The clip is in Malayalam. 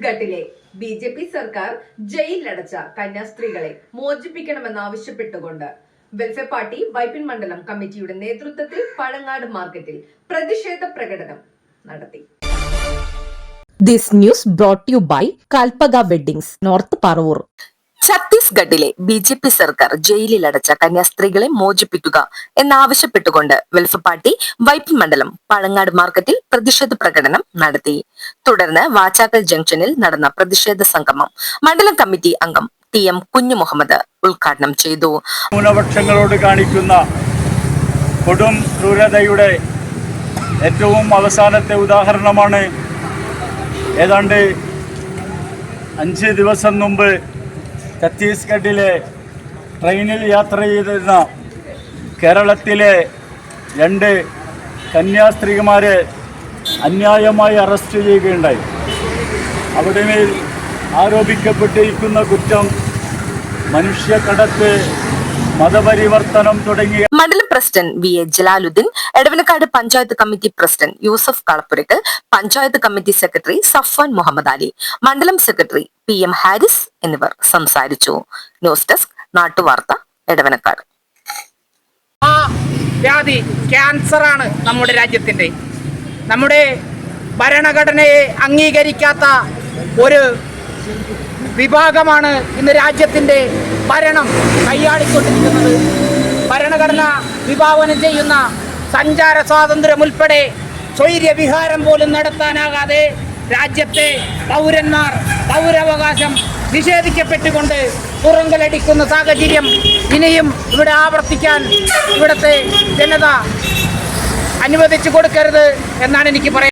ഛത്തീസ്ഗഡിലെ ബി.ജെ.പി. സർക്കാർ ജയിലിലടച്ച കന്യാസ്ത്രീകളെ മോചിപ്പിക്കണമെന്നാവശ്യപ്പെട്ടുകൊണ്ട് വെൽഫെയർ പാർട്ടി വൈപ്പിൻ മണ്ഡലം കമ്മിറ്റിയുടെ നേതൃത്വത്തിൽ പഴങ്ങാട് മാർക്കറ്റിൽ പ്രതിഷേധ പ്രകടനം നടത്തി. This news brought to you by Kalpaga Weddings, North Parur. ഛത്തീസ്ഗഡിലെ ബി.ജെ.പി. സർക്കാർ ജയിലിലടച്ച കന്യാസ്ത്രീകളെ മോചിപ്പിക്കുക എന്നാവശ്യപ്പെട്ടുകൊണ്ട് വെൽഫെയർ പാർട്ടി വൈപ്പിൻ മണ്ഡലം പഴങ്ങാട് മാർക്കറ്റിൽ പ്രതിഷേധ പ്രകടനം നടത്തി. തുടർന്ന് വാച്ചാക്കൽ ജംഗ്ഷനിൽ നടന്ന പ്രതിഷേധ സംഗമം മണ്ഡലം കമ്മിറ്റി അംഗം ടി.എം. കുഞ്ഞു മുഹമ്മദ് ഉദ്ഘാടനം ചെയ്തു. ന്യൂനപക്ഷങ്ങളോട് കാണിക്കുന്ന കൊടും ക്രൂരതയുടെ ഏറ്റവും അവസാനത്തെ ഉദാഹരണമാണ് ഏതാണ്ട് 5 ദിവസം മുമ്പ് ഛത്തീസ്ഗഡിലെ ട്രെയിനിൽ യാത്ര ചെയ്തിരുന്ന കേരളത്തിലെ 2 കന്യാസ്ത്രീമാരെ അന്യായമായി അറസ്റ്റ് ചെയ്യുകയുണ്ടായി. അവിടെ മേൽ ആരോപിക്കപ്പെട്ടിരിക്കുന്ന കുറ്റം മനുഷ്യക്കടത്ത്, മതപരിവർത്തനം തുടങ്ങിയ മണ്ഡലം president V A Jalaluddin, Edavanakkad panchayat committee president Yusuf Kalappurakkal, panchayat committee secretary Safwan Muhammad Ali, മണ്ഡലം സെക്രട്ടറി PM ഹാരിസ് എന്നിവർ സംസാരിച്ചു. ന്യൂസ് ഡെസ്ക് നാട്ടുവാർത്ത, എടവനക്കാട്. ആ വ്യാധി ക്യാൻസറാണ് നമ്മുടെ രാജ്യത്തിൻ്റെ. നമ്മുടെ ഭരണഘടനയെ അംഗീകരിക്കാത്ത ഒരു വിഭാഗമാണ് ഇന്ന് രാജ്യത്തിൻ്റെ ഭരണം കൈയാളിക്കൊണ്ടിരിക്കുന്നത്. ഭരണഘടന വിഭാവനം ചെയ്യുന്ന സഞ്ചാര സ്വാതന്ത്ര്യം ഉൾപ്പെടെ സ്വൈര്യവിഹാരം പോലും നടത്താനാകാതെ രാജ്യത്തെ പൗരന്മാർ പൗരാവകാശം നിഷേധിക്കപ്പെട്ടുകൊണ്ട് തുറങ്കലടിക്കുന്ന സാഹചര്യം ഇനിയും ഇവിടെ ആവർത്തിക്കാൻ ഇവിടുത്തെ ജനത അനുവദിച്ചു കൊടുക്കരുത് എന്നാണ് എനിക്ക് പറയുന്നത്.